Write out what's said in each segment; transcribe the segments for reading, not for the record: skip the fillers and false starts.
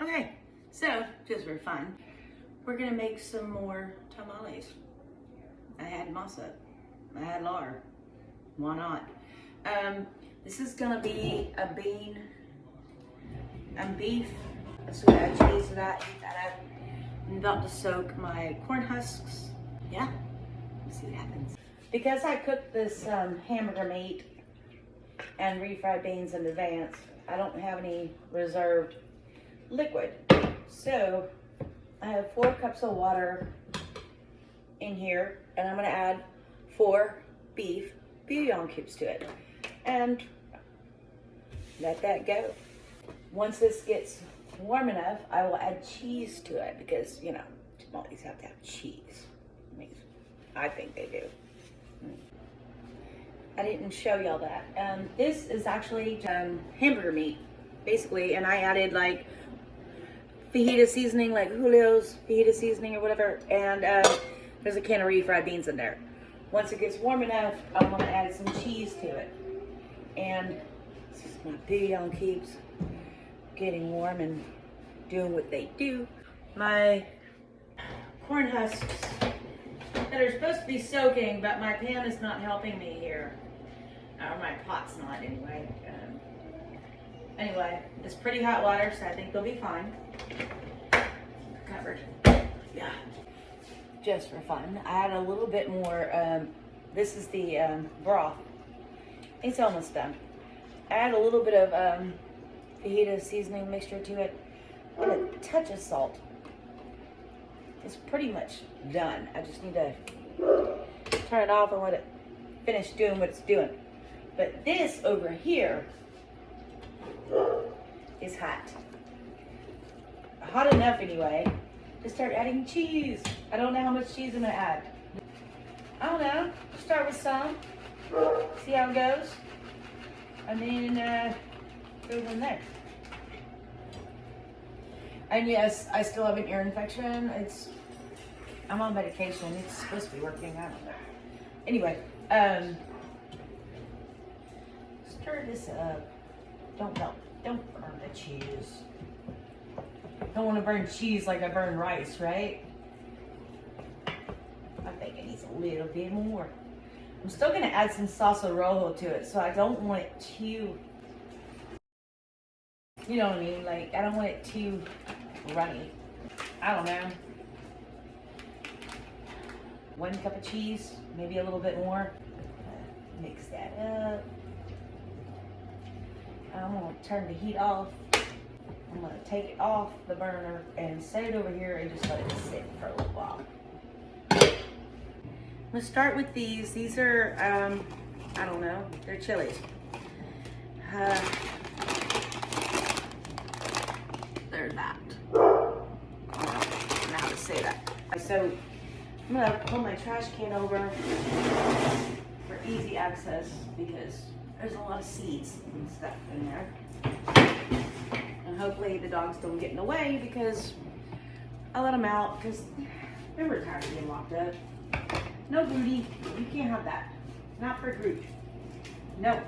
Okay, so just for fun, we're gonna make some more tamales. I had masa, I had lard, why not? This is gonna be a bean and beef. So I add cheese to that. I'm about to soak my corn husks. Yeah, let's see what happens. Because I cooked this hamburger meat and refried beans in advance, I don't have any reserved liquid. So I have 4 cups of water in here, and I'm gonna add 4 beef bouillon cubes to it. And let that go. Once this gets warm enough, I will add cheese to it because, you know, tamales have to have cheese. I think they do. I didn't show y'all that. This is actually hamburger meat, basically, and I added like fajita seasoning, like Julio's fajita seasoning or whatever, and there's a can of refried beans in there. Once it gets warm enough, I'm gonna add some cheese to it. And this is my bouillon cubes getting warm and doing what they do. My corn husks that are supposed to be soaking, but my pan is not helping me here. Or my pot's not anyway. Anyway, it's pretty hot water, so I think they'll be fine. Covered. Yeah. Just for fun, I add a little bit more. This is the broth. It's almost done. Add a little bit of fajita seasoning mixture to it. And a touch of salt. It's pretty much done. I just need to turn it off and let it finish doing what it's doing. But this over here is hot. Hot enough anyway to start adding cheese. I don't know how much cheese I'm gonna add. I don't know. Start with some. See how it goes. And then go from there. And yes, I still have an ear infection. I'm on medication. It's supposed to be working. I don't know. Anyway, stir this up. Don't burn the cheese. Don't want to burn cheese like I burn rice, right? I think it needs a little bit more. I'm still gonna add some salsa rojo to it, so I don't want it too, you know what I mean? Like, I don't want it too runny. I don't know. 1 cup of cheese, maybe a little bit more. Mix that up. I'm gonna turn the heat off. I'm gonna take it off the burner and set it over here and just let it sit for a little while. I'm gonna start with these. These are, I don't know, they're chilies. They're that. I don't know how to say that. So I'm gonna pull my trash can over for easy access because there's a lot of seeds and stuff in there. And hopefully the dogs don't get in the way because I let them out because they're tired of being locked up. No booty, you can't have that. Not for Groot. No.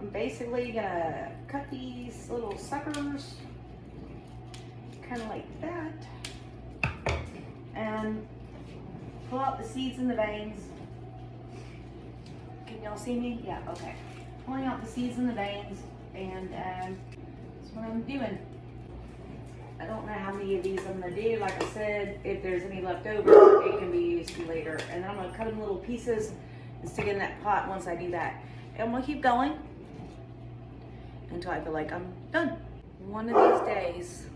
I'm basically gonna cut these little suckers, kind of like that, and pull out the seeds and the veins. Can y'all see me? Yeah, okay. Pulling out the seeds and the veins, and that's what I'm doing. I don't know how many of these I'm gonna do. Like I said, if there's any left over, it can be used later. And then I'm gonna cut them in little pieces and stick it in that pot once I do that. And I'm gonna keep going until I feel like I'm done. One of these days,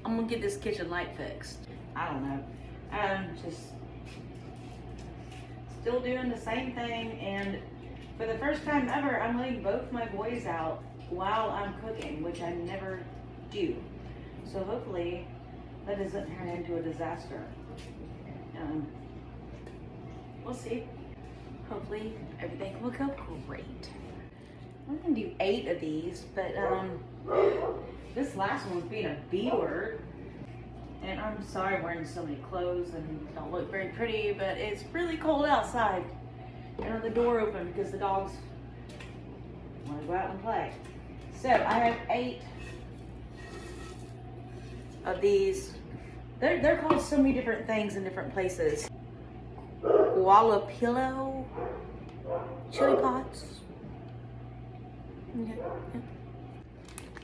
I'm gonna get this kitchen light fixed. I don't know. I'm just still doing the same thing, and for the first time ever, I'm letting both my boys out while I'm cooking, which I never do. So hopefully that doesn't turn into a disaster. We'll see. Hopefully everything will go great. I'm gonna do 8 of these, but this last one's being a B word. And I'm sorry I'm wearing so many clothes and don't look very pretty, but it's really cold outside. And have the door open because the dogs want to go out and play. So I have 8 of these. They're called so many different things in different places. Guajillo chili pots. Okay.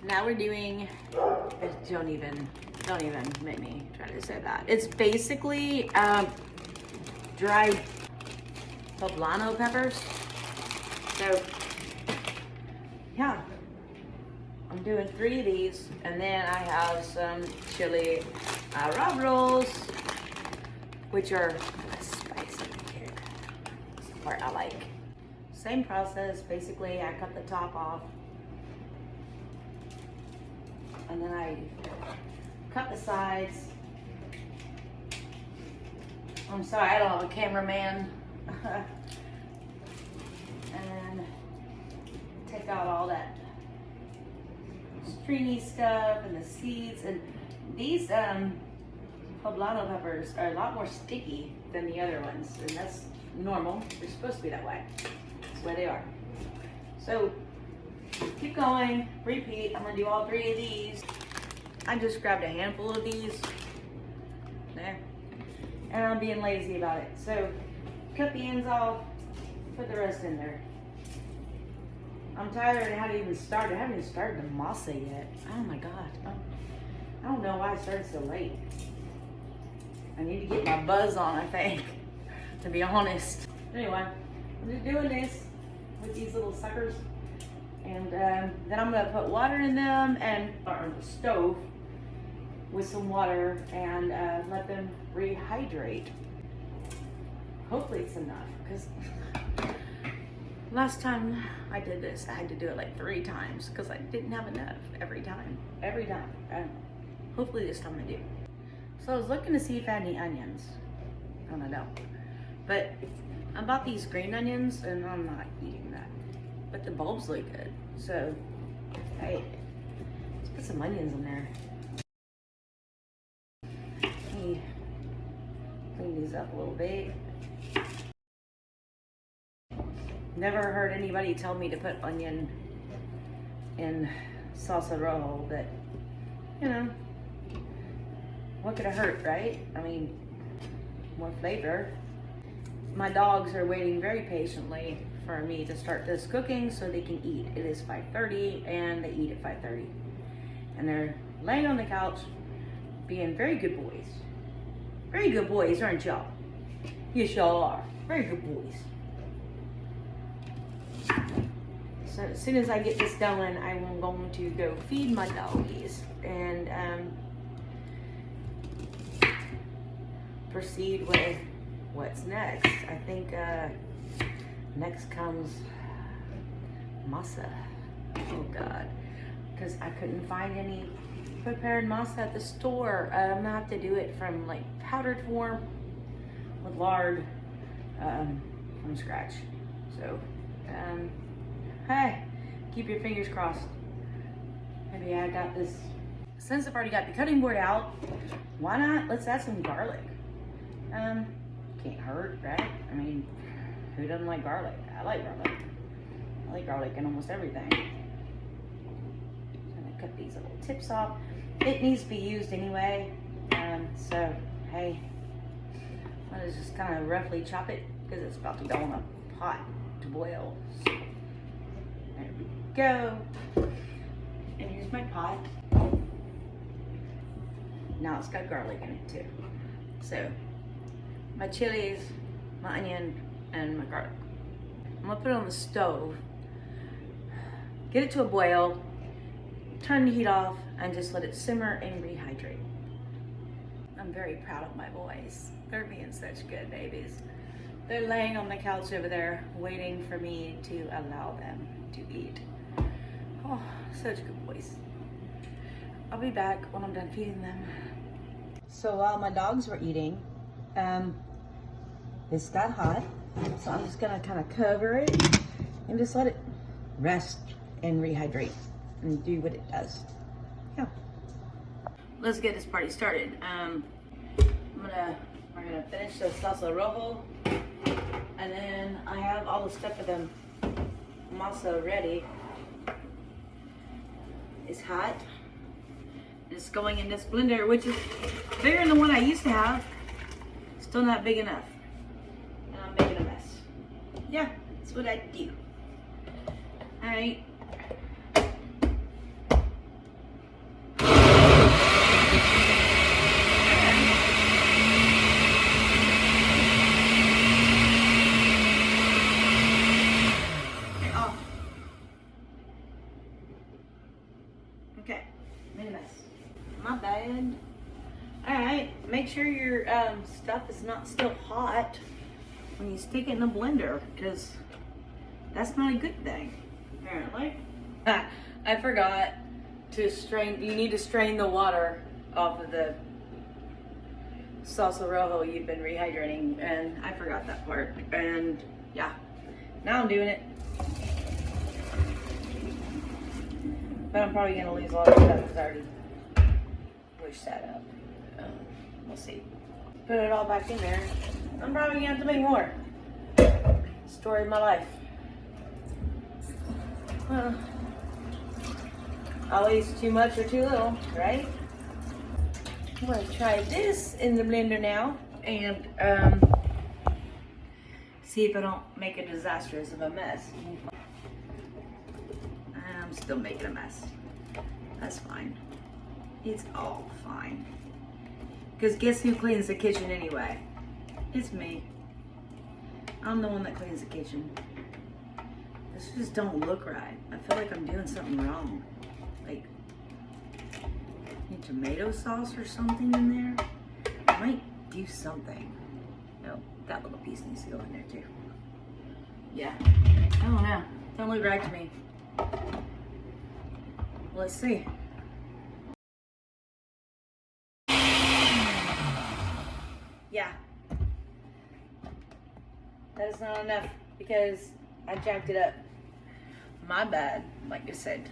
Now we're doing, don't even make me try to say that. It's basically dried poblano peppers. So yeah, I'm doing 3 of these, and then I have some chili arbol, which are spicy. That's the part I like. Same process, basically. I cut the top off, and then I cut the sides. I'm sorry, I don't have a cameraman. And take out all that stringy stuff and the seeds. And these poblano peppers are a lot more sticky than the other ones, and that's normal. They're supposed to be that way. That's the way they are. So keep going, repeat. I'm gonna do all 3 of these. I just grabbed a handful of these there, and I'm being lazy about it. So cut the ends off, put the rest in there. I'm tired and I haven't even started. I haven't even started the masa yet. Oh my God. I don't know why I started so late. I need to get my buzz on, I think, to be honest. Anyway, I'm just doing this with these little suckers. And then I'm gonna put water in them and on the stove with some water and let them rehydrate. Hopefully it's enough, because last time I did this, I had to do it like 3 times because I didn't have enough every time. Hopefully this time I do. So I was looking to see if I had any onions, and I don't. But I bought these green onions, and I'm not eating that. But the bulbs look good, so hey, let's put some onions in there. Let me clean these up a little bit. Never heard anybody tell me to put onion in salsa rojo, but you know, what could it hurt, right? I mean, more flavor. My dogs are waiting very patiently for me to start this cooking so they can eat. It is 5:30 and they eat at 5:30. And they're laying on the couch being very good boys. Very good boys, aren't y'all? Yes, y'all are. Very good boys. So as soon as I get this going, I'm going to go feed my doggies and proceed with what's next. I think next comes masa. Oh God, because I couldn't find any prepared masa at the store. I'm gonna have to do it from like powdered form with lard from scratch. So hey, keep your fingers crossed. Maybe I got this. Since I've already got the cutting board out, why not? Let's add some garlic. Can't hurt, right? I mean, who doesn't like garlic? I like garlic. I like garlic in almost everything. I'm gonna cut these little tips off. It needs to be used anyway. So, hey, I'm gonna just kind of roughly chop it because it's about to go in a pot to boil. So, there we go. And here's my pot. Now it's got garlic in it too. So, my chilies, my onion, and my garlic. I'm gonna put it on the stove, get it to a boil, turn the heat off, and just let it simmer and rehydrate. I'm very proud of my boys. They're being such good babies. They're laying on the couch over there, waiting for me to allow them to eat. Oh, such good boys. I'll be back when I'm done feeding them. So while my dogs were eating, this got hot, so I'm just gonna kind of cover it and just let it rest and rehydrate and do what it does. Yeah. Let's get this party started. We're gonna finish the salsa rojo, and then I have all the stuff for the masa ready. It's hot. It's going in this blender, which is bigger than the one I used to have. Still not big enough. And I'm making a mess. Yeah, that's what I do. All right. Okay, made a mess. My bad. Alright, make sure your stuff is not still hot when you stick it in the blender, because that's not a good thing, apparently. I forgot to strain, you need to strain the water off of the salsa rojo you've been rehydrating, and I forgot that part, and yeah, now I'm doing it. But I'm probably going to lose a lot of stuff because I already pushed that up. We'll see. Put it all back in there. I'm probably going to have to make more. Story of my life. Well, always too much or too little, right? I'm going to try this in the blender now and see if I don't make a disastrous of a mess. I'm still making a mess. That's fine. It's all fine. Because guess who cleans the kitchen anyway? It's me. I'm the one that cleans the kitchen. This just don't look right. I feel like I'm doing something wrong. Like, need tomato sauce or something in there? I might do something. No, that little piece needs to go in there too. Yeah. I don't know. Don't look right to me. Let's see. Yeah. That is not enough because I jacked it up. My bad, like I said.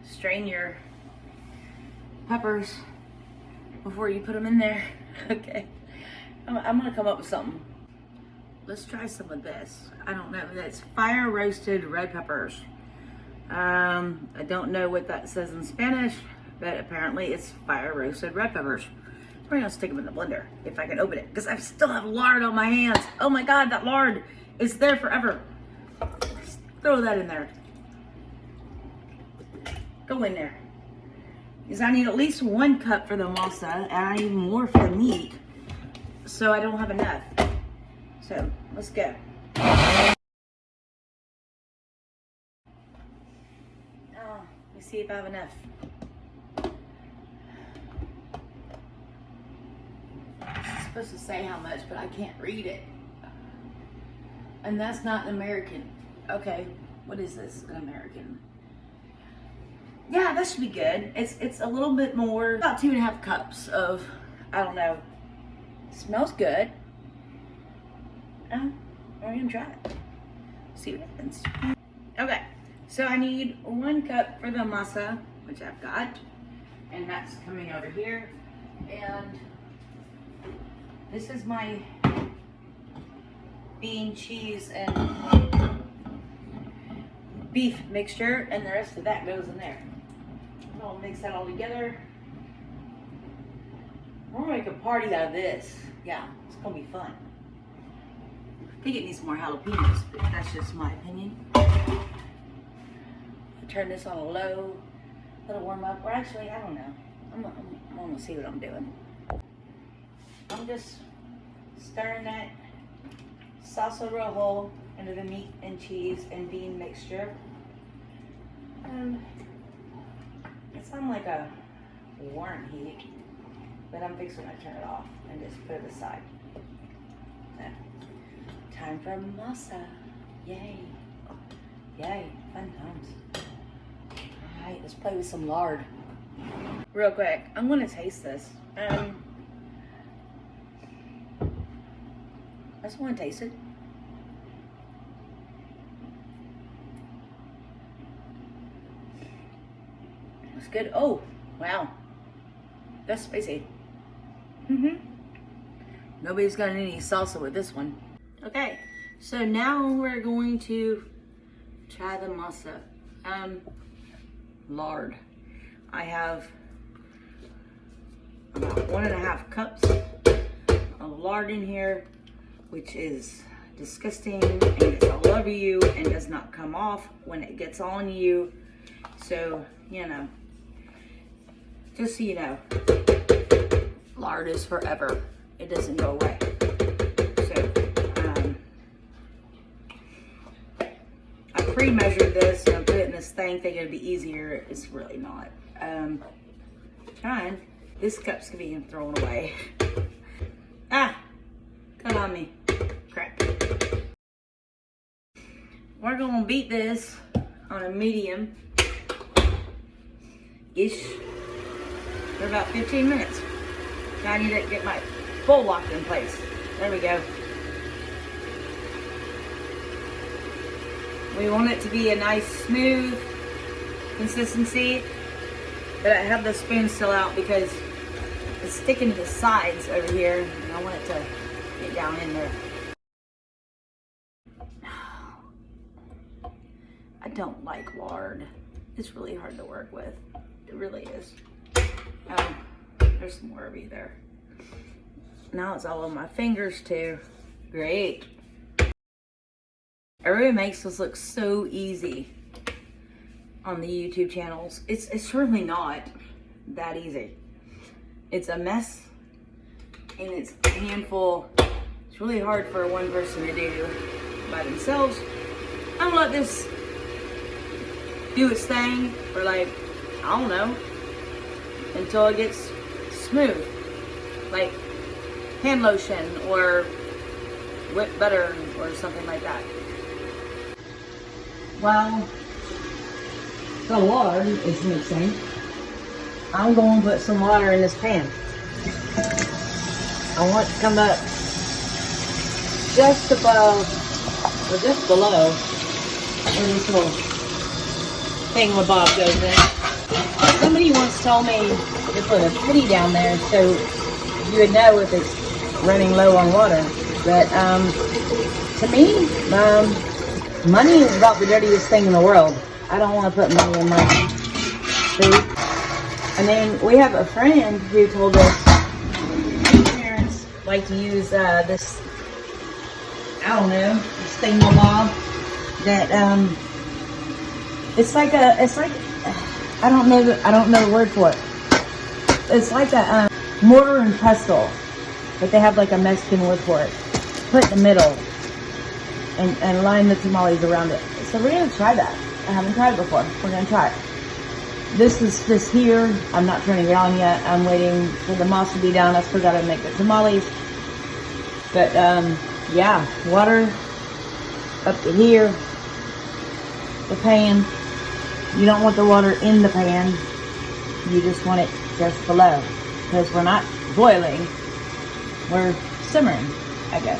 Strain your peppers before you put them in there. Okay. I'm gonna come up with something. Let's try some of this. I don't know. That's fire roasted red peppers. I don't know what that says in Spanish, but apparently it's fire roasted red peppers. We're gonna stick them in the blender if I can open it, because I still have lard on my hands. Oh my God, that lard is there forever. Just throw that in there. Go in there. Because I need at least 1 cup for the masa, and I need more for the meat, so I don't have enough. So let's go. See if I have enough. It's supposed to say how much, but I can't read it. And that's not an American. Okay, what is this? An American. Yeah, that should be good. It's a little bit more, about 2.5 cups of, I don't know. Smells good. We're gonna try it. See what happens. Okay. So I need 1 cup for the masa, which I've got, and that's coming over here. And this is my bean, cheese, and beef mixture, and the rest of that goes in there. I'll mix that all together. We're gonna make a party out of this. Yeah, it's gonna be fun. I think it needs more jalapenos, but that's just my opinion. Turn this on low, let it warm up, or actually, I don't know. I'm gonna see what I'm doing. I'm just stirring that salsa rojo into the meat and cheese and bean mixture. It's on like a warm heat, but I'm fixing to turn it off and just put it aside. Time for masa. Yay. Yay, fun times. Alright, let's play with some lard. Real quick, I'm gonna taste this. I just wanna taste it. It's good. Oh, wow. That's spicy. Nobody's got any salsa with this one. Okay, so now we're going to try the masa. Lard. I have about 1.5 cups of lard in here, which is disgusting and it's all over you and does not come off when it gets on you. So, you know, just so you know, lard is forever. It doesn't go away. So, I pre-measured this and I put it in this thing thinking it'd be easier. It's really not. Trying. This cup's being thrown away. Ah! Cut on me. Crap. We're gonna beat this on a medium-ish for about 15 minutes. Now I need to get my bowl locked in place. There we go. We want it to be a nice smooth consistency, but I have the spoon still out because it's sticking to the sides over here and I want it to get down in there. I don't like lard. It's really hard to work with. It really is. There's some more of you there. Now it's all on my fingers too. Great. Everybody makes this look so easy on the YouTube channels. It's really not that easy. It's a mess and it's a handful. It's really hard for one person to do by themselves. I'm gonna let this do its thing for like, I don't know, until it gets smooth. Like hand lotion or whipped butter or something like that. While the lard is mixing, I'm going to put some water in this pan. I want it to come up just above, or just below, where this little thingamabob goes in. Somebody once told me to put a pity down there so you would know if it's running low on water. But to me, money is about the dirtiest thing in the world. I don't want to put money in my food. And then we have a friend who told us his parents like to use this, I don't know, this thingamabob that it's like I don't know the word for it. It's like a mortar and pestle, but they have like a Mexican word for it. Put in the middle and line the tamales around it. So we're gonna try that. I haven't tried it before. We're gonna try it. This is just here. I'm not turning it on yet. I'm waiting for the masa to be down. I still gotta make the tamales. But yeah, water up to here. The pan. You don't want the water in the pan. You just want it just below. Because we're not boiling. We're simmering, I guess.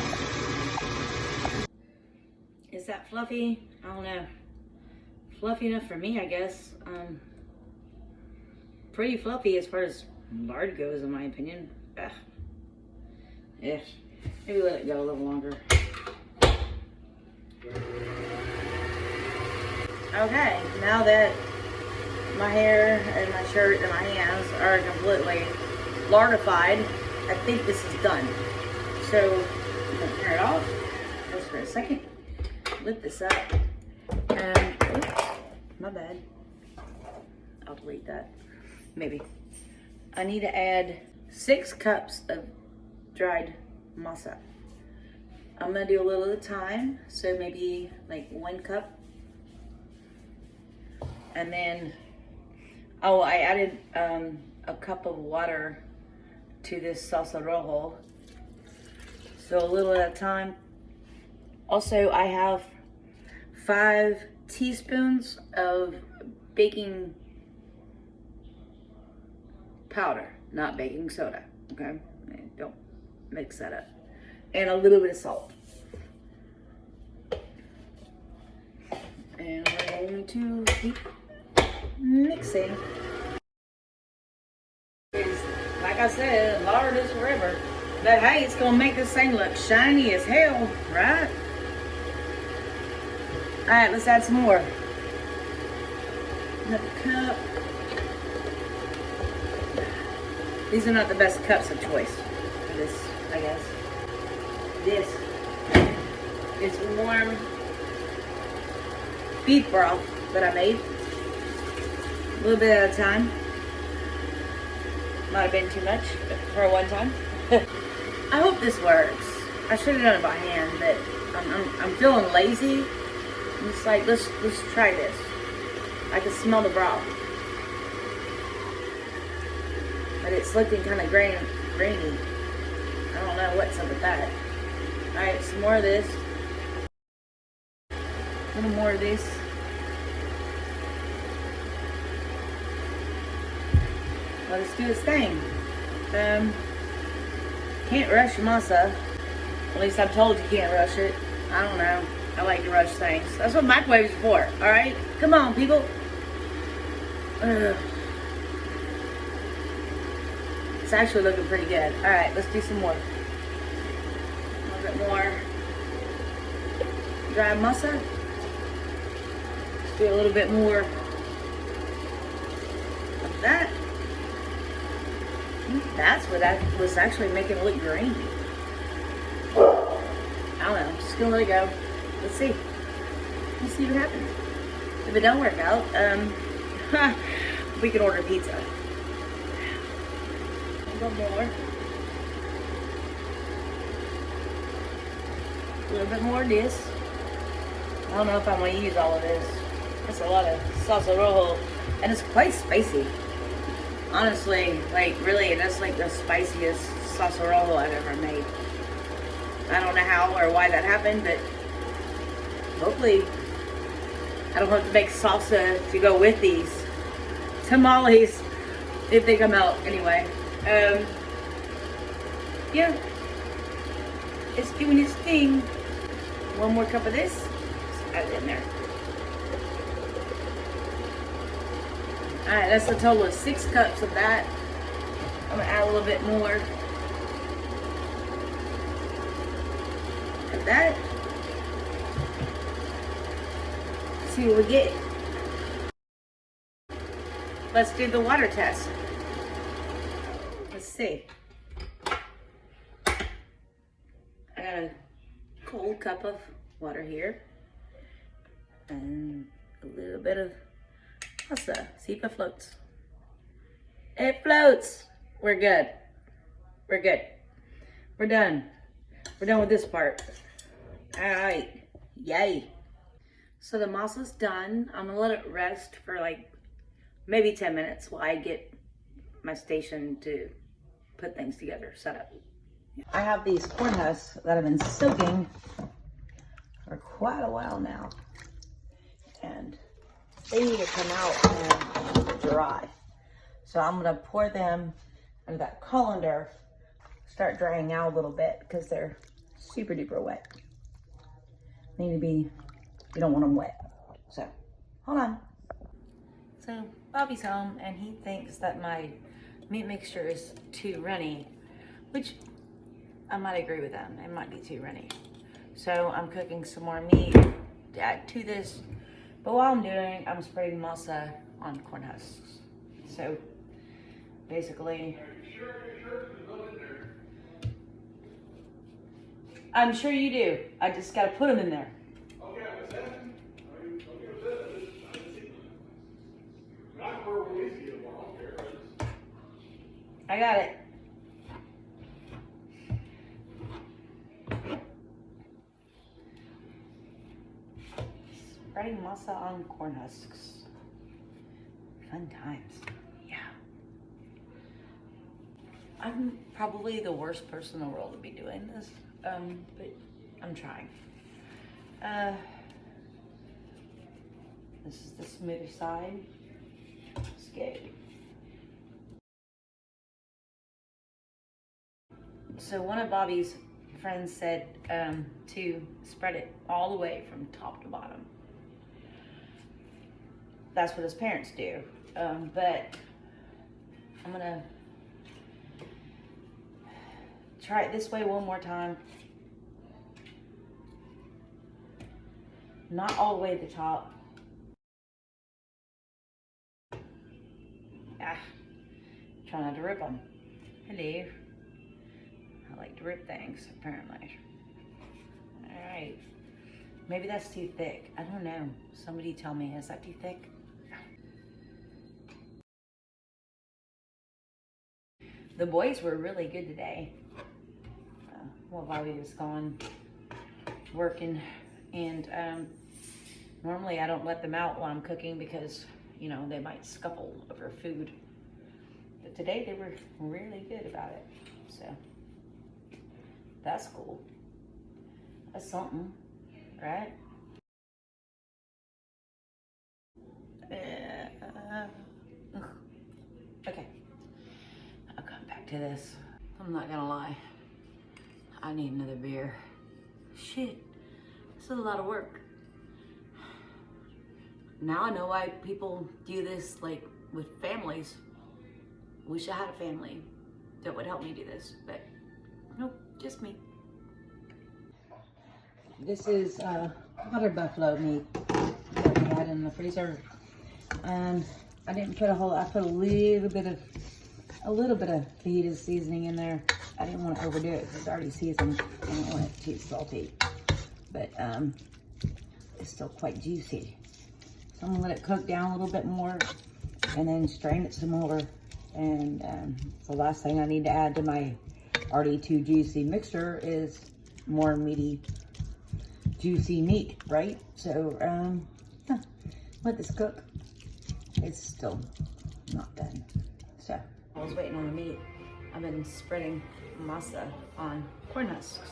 Is that fluffy? I don't know. Fluffy enough for me, I guess. Pretty fluffy as far as lard goes, in my opinion. Ugh. Yeah. Maybe let it go a little longer. Okay, now that my hair and my shirt and my hands are completely lardified, I think this is done. So I'm gonna turn it off just for a second. Lift this up and oops, my bad. I'll delete that. Maybe. I need to add 6 cups of dried masa. I'm gonna do a little at a time, so maybe like 1 cup. And then, oh, I added a cup of water to this salsa rojo. So a little at a time. Also, I have 5 teaspoons of baking powder, not baking soda, okay? Don't mix that up. And a little bit of salt. And we're going to keep mixing. Like I said, lard is forever. But hey, it's gonna make this thing look shiny as hell, right? All right, let's add some more. Another cup. These are not the best cups of choice for this, I guess. This is warm beef broth that I made. A little bit at a time. Might have been too much for one time. I hope this works. I should have done it by hand, but I'm feeling lazy. I'm just like, let's try this. I can smell the broth. But it's looking kind of grainy. I don't know what's up with that. Alright, some more of this. A little more of this. Let us do its thing. Can't rush masa. At least I'm told you can't rush it. I don't know. I like to rush things. That's what microwaves are for. Alright? Come on, people. Ugh. It's actually looking pretty good. Alright, let's do some more. A little bit more dry masa. Let's do a little bit more of that. That's what was actually making it look green. I don't know. I'm just gonna let it go. Let's see. Let's see what happens. If it don't work out, we can order pizza. A little more. A little bit more of this. I don't know if I'm gonna use all of this. That's a lot of salsa rojo, and it's quite spicy. Honestly, like really, that's like the spiciest salsa rojo I've ever made. I don't know how or why that happened, but hopefully I don't have to make salsa to go with these tamales if they come out anyway. Yeah, it's doing its thing. One more cup of this. Let's add it in there. Alright, that's a total of 6 cups of that. I'm going to add a little bit more of that. See what we get. Let's do the water test. Let's see. I got a cold cup of water here. And a little bit of masa. See if it floats. It floats. We're good. We're good. We're done. We're done with this part. Alright. Yay. So the masa's done. I'm gonna let it rest for like maybe 10 minutes while I get my station to put things together, set up. I have these corn husks that I've been soaking for quite a while now. And they need to come out and dry. So I'm gonna pour them into that colander, start drying out a little bit because they're super duper wet. Need to be, you don't want them wet. So, hold on. So, Bobby's home and he thinks that my meat mixture is too runny, which I might agree with them. It might be too runny. So, I'm cooking some more meat to add to this. But while I'm doing, I'm spreading masa on corn husks. So, basically, I'm sure you do. I just gotta put them in there. I got it. Spreading masa on corn husks. Fun times. Yeah. I'm probably the worst person in the world to be doing this, but I'm trying. This is the smoother side. Let's go. So one of Bobby's friends said to spread it all the way from top to bottom. That's what his parents do. But I'm gonna try it this way one more time. Not all the way to the top. Try not to rip them. Hello. I like to rip things, apparently. All right. Maybe that's too thick. I don't know. Somebody tell me, is that too thick? The boys were really good today. While Bobby was gone working, and normally I don't let them out while I'm cooking because, you know, they might scuffle over food. But today they were really good about it. So that's cool. That's something, right? Okay, I'll come back to this. I'm not gonna lie. I need another beer. Shit, this is a lot of work. Now I know why people do this, like, with families. Wish I had a family that would help me do this, but nope, just me. This is water buffalo meat that we had in the freezer. I didn't put a whole, I put a little bit of fajita seasoning in there. I didn't want to overdo it because it's already seasoned. I don't want it too salty, but it's still quite juicy. So I'm gonna let it cook down a little bit more and then strain it some more. And the last thing I need to add to my already too juicy mixture is more meaty, juicy meat, right? So let this cook. It's still not done. So I was waiting on the meat. I've been spreading masa on corn husks.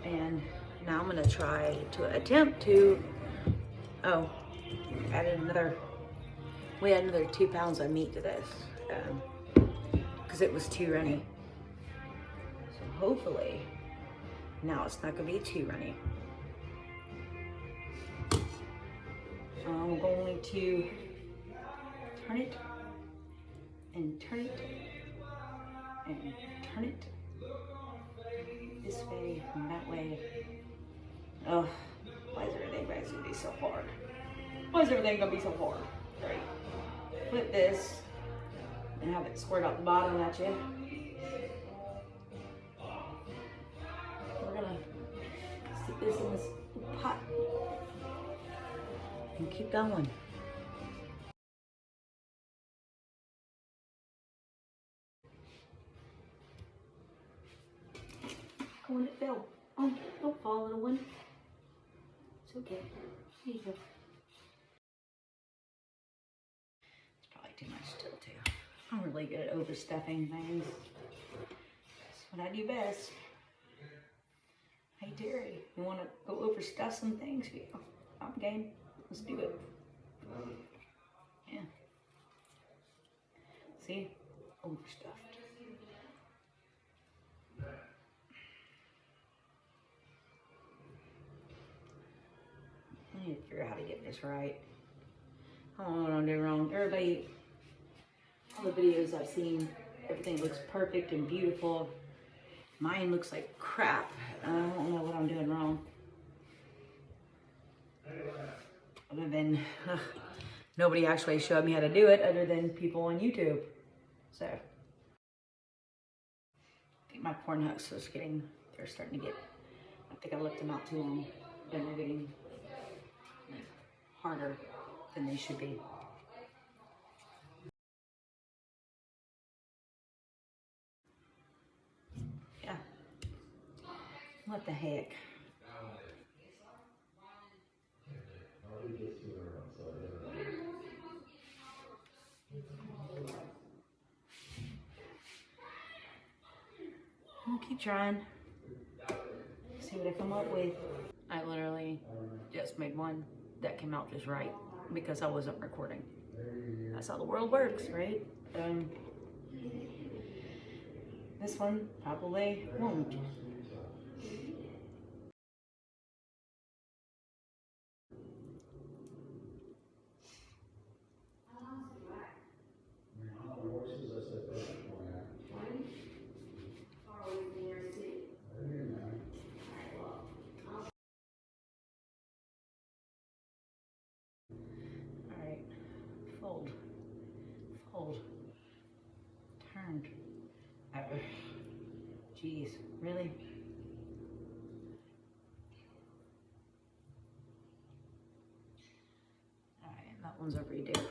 And now I'm gonna try to attempt to, we had another 2 pounds of meat to this because it was too runny. So hopefully now it's not gonna be too runny. I'm going to turn it and turn it and turn it this way and that way. Oh, why is everything gonna be so hard? Why is everything gonna be so hard? Right. Flip this and have it squirt out the bottom at you. We're gonna stick this in this pot and keep going. Oh, and it fell. Oh, don't fall, little one. It's okay. Here you go. It's probably too much still, too. I'm really good at overstuffing things. That's what I do best. Hey, Terry, you want to go overstuff some things? Yeah, I'm game. Let's do it. Yeah. See? Overstuffed. I need to figure out how to get this right. I don't know what I'm doing wrong. Everybody, all the videos I've seen, everything looks perfect and beautiful. Mine looks like crap. I don't know what I'm doing wrong. Other than, nobody actually showed me how to do it other than people on YouTube. So, I think my corn husks was they're starting to get, I think I left them out too long. Then they're getting harder than they should be. Yeah. What the heck? I'll keep trying. See what I come up with. I literally just made one that came out just right because I wasn't recording. That's how the world works, right? This one probably won't. All right, fold, fold, turned. Jeez, really? Alright, that one's over you, dear.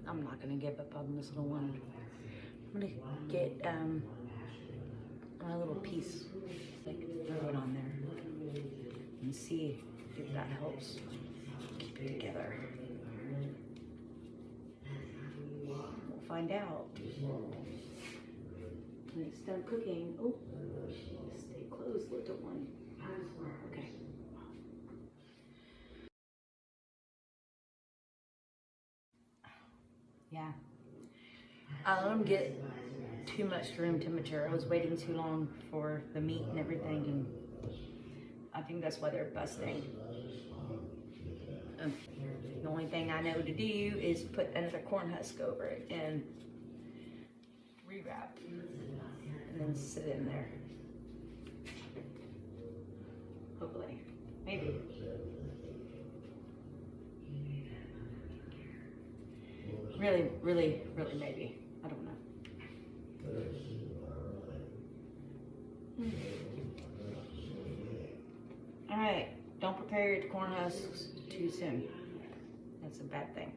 I'm not gonna give up on this little one. I'm gonna get a little piece, like throw it on there and see if that helps keep it together. We'll find out when it's done cooking. Oh, stay closed, little one. Okay. Yeah. I let them get too much room temperature. I was waiting too long for the meat and everything, and I think that's why they're busting. The only thing I know to do is put another corn husk over it and rewrap and then sit in there. Hopefully. Maybe. Really, really, really maybe. I don't know. All right, don't prepare your corn husks too soon. That's a bad thing.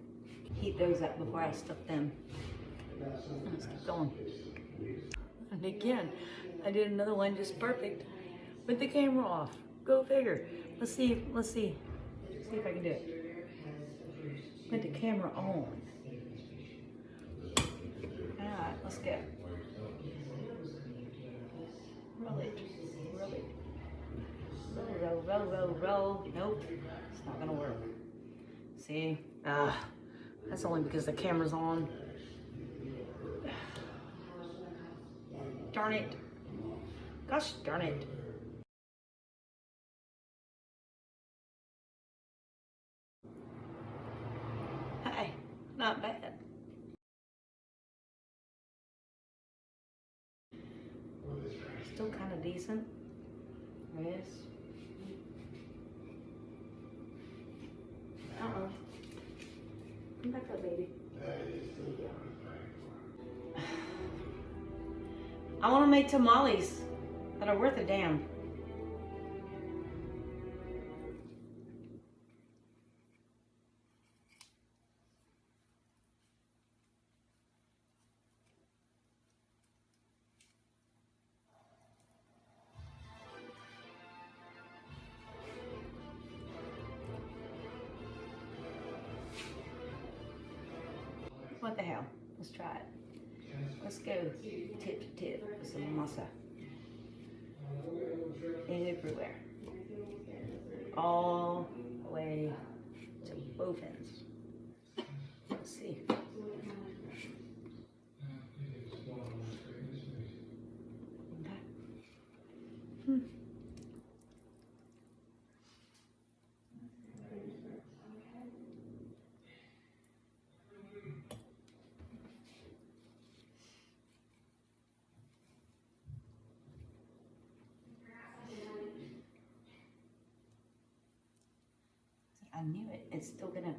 Heat those up before I stuff them. Let's keep going. And again, I did another one just perfect with the camera off. Go figure. Let's see if I can do it. With the camera on. All right, let's go. Roll it. Roll. Nope, it's not gonna work. See? That's only because the camera's on. Darn it. Gosh darn it. Hey, not bad. Still kind of decent. Yes. Uh-oh. Come back up, baby. I want to make tamales that are worth a damn. What the hell? Let's try it. Let's go tip to tip with some masa. Everywhere. All the way to both ends. Let's see. Okay. I knew it. It's still gonna,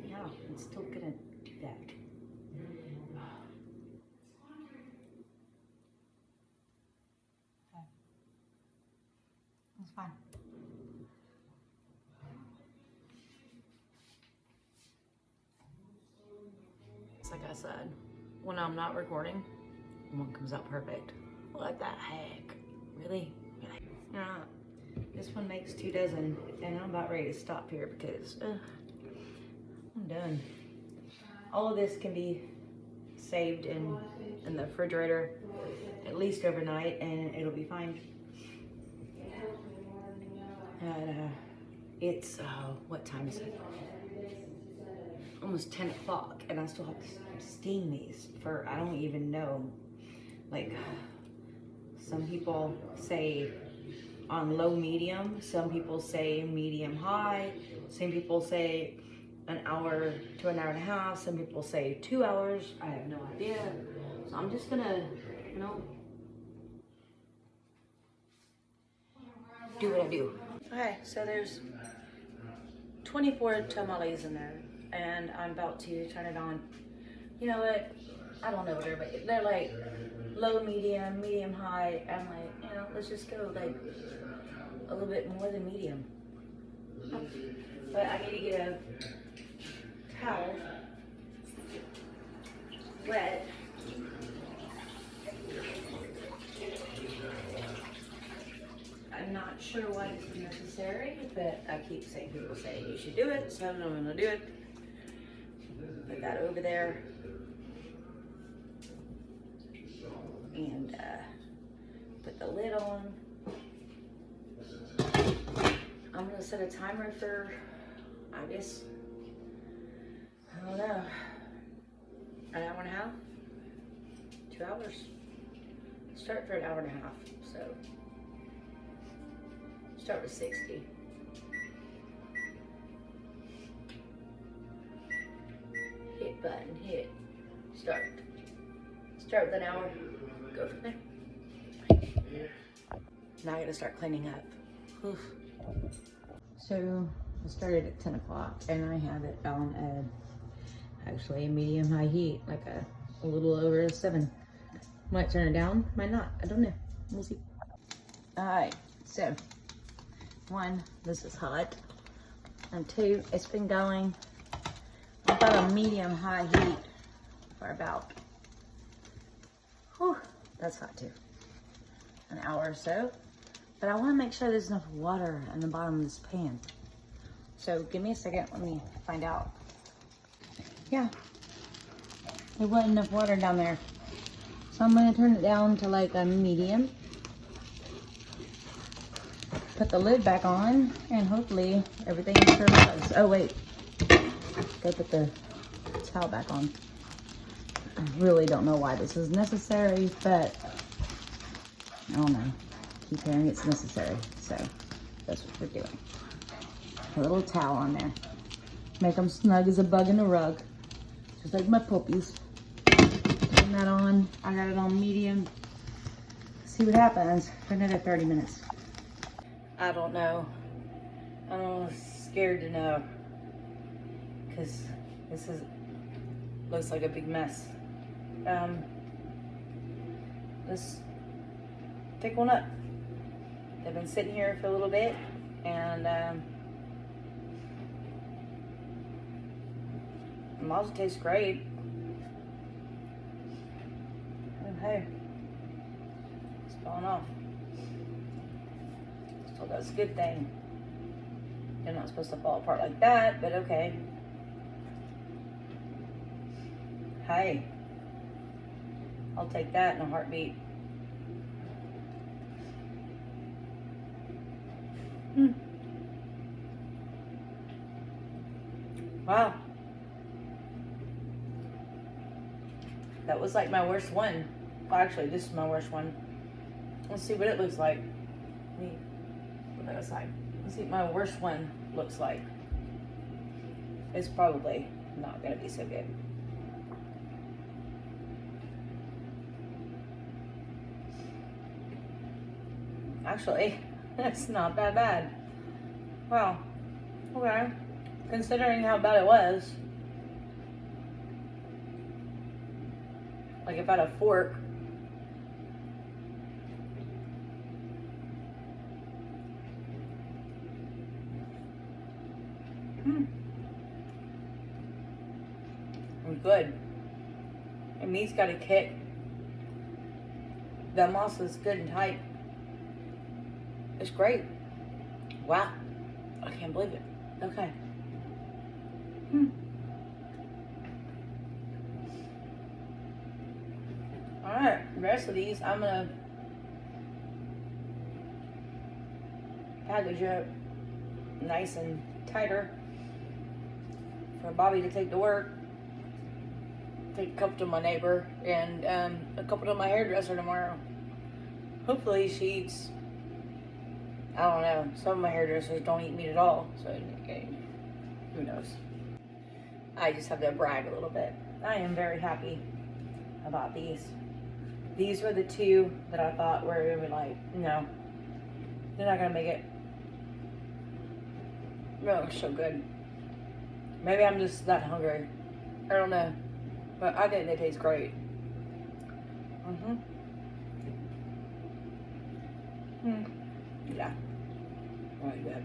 yeah, it's still gonna do that. Okay. That's fine. It's like I said, when I'm not recording, one comes out perfect. What the heck? Really? Yeah. This one makes 2 dozen, and I'm about ready to stop here because I'm done. All of this can be saved in the refrigerator at least overnight, and it'll be fine. And it's what time is it? Almost 10 o'clock, and I still have to steam these for I don't even know. Like, some people say on low medium, some people say medium high, some people say an hour to an hour and a half, some people say 2 hours. I have no idea. So I'm just gonna, do what I do. Okay, so there's 24 tamales in there. and I'm about to turn it on. You know what? I don't know what everybody, they're like low, medium, medium, high. I'm like, you know, let's just go like a little bit more than medium. But I need to get a towel wet. I'm not sure why this is necessary, but I keep saying, people say you should do it, so I'm gonna do it. Put that over there. And put the lid on. I'm gonna set a timer for, I guess, I don't know, an hour and a half, 2 hours. Start for an hour and a half, so start with 60. Hit button, hit, start. Start with an hour, go from there. Now I gotta start cleaning up. Oof. So I started at 10 o'clock and I have it on actually a medium high heat, like a little over 7. Might turn it down, might not, I don't know, we'll see. All right, so 1, this is hot, and 2, it's been going about a medium high heat for about, whew, that's hot too, an hour or so. But I want to make sure there's enough water in the bottom of this pan. So give me a second, let me find out. Yeah, there wasn't enough water down there. So I'm gonna turn it down to like a medium. Put the lid back on and hopefully everything sure was. Oh wait, go put the towel back on. I really don't know why this is necessary, but I don't know. Keep hearing it's necessary, so that's what we're doing. A little towel on there. Make them snug as a bug in a rug, just like my puppies. Turn that on. I got it on medium. See what happens for another 30 minutes. I don't know. I'm scared to know, because this looks like a big mess. Let's pick one up. They've been sitting here for a little bit, and the masa tastes great. And hey, it's falling off. So that's a good thing. They're not supposed to fall apart like that, but okay. Hey, I'll take that in a heartbeat. Wow. That was like my worst one. Well, actually, this is my worst one. Let's see what it looks like. Let me put that aside. Let's see what my worst one looks like. It's probably not going to be so good. Actually, it's not that bad. Wow. Okay. Considering how bad it was. Like if I had a fork. Good. And meat's got a kick. The masa's good and tight. It's great. Wow. I can't believe it. Okay. Alright, the rest of these I'm gonna package up nice and tighter for Bobby to take to work. Take a couple to my neighbor and a couple to my hairdresser tomorrow. Hopefully she eats. I don't know. Some of my hairdressers don't eat meat at all, so who knows. I just have to brag a little bit. I am very happy about these. These were the 2 that I thought were like, no, they're not gonna make it. No, it's so good. Maybe I'm just that hungry. I don't know. But I think they taste great. Yeah. Really good.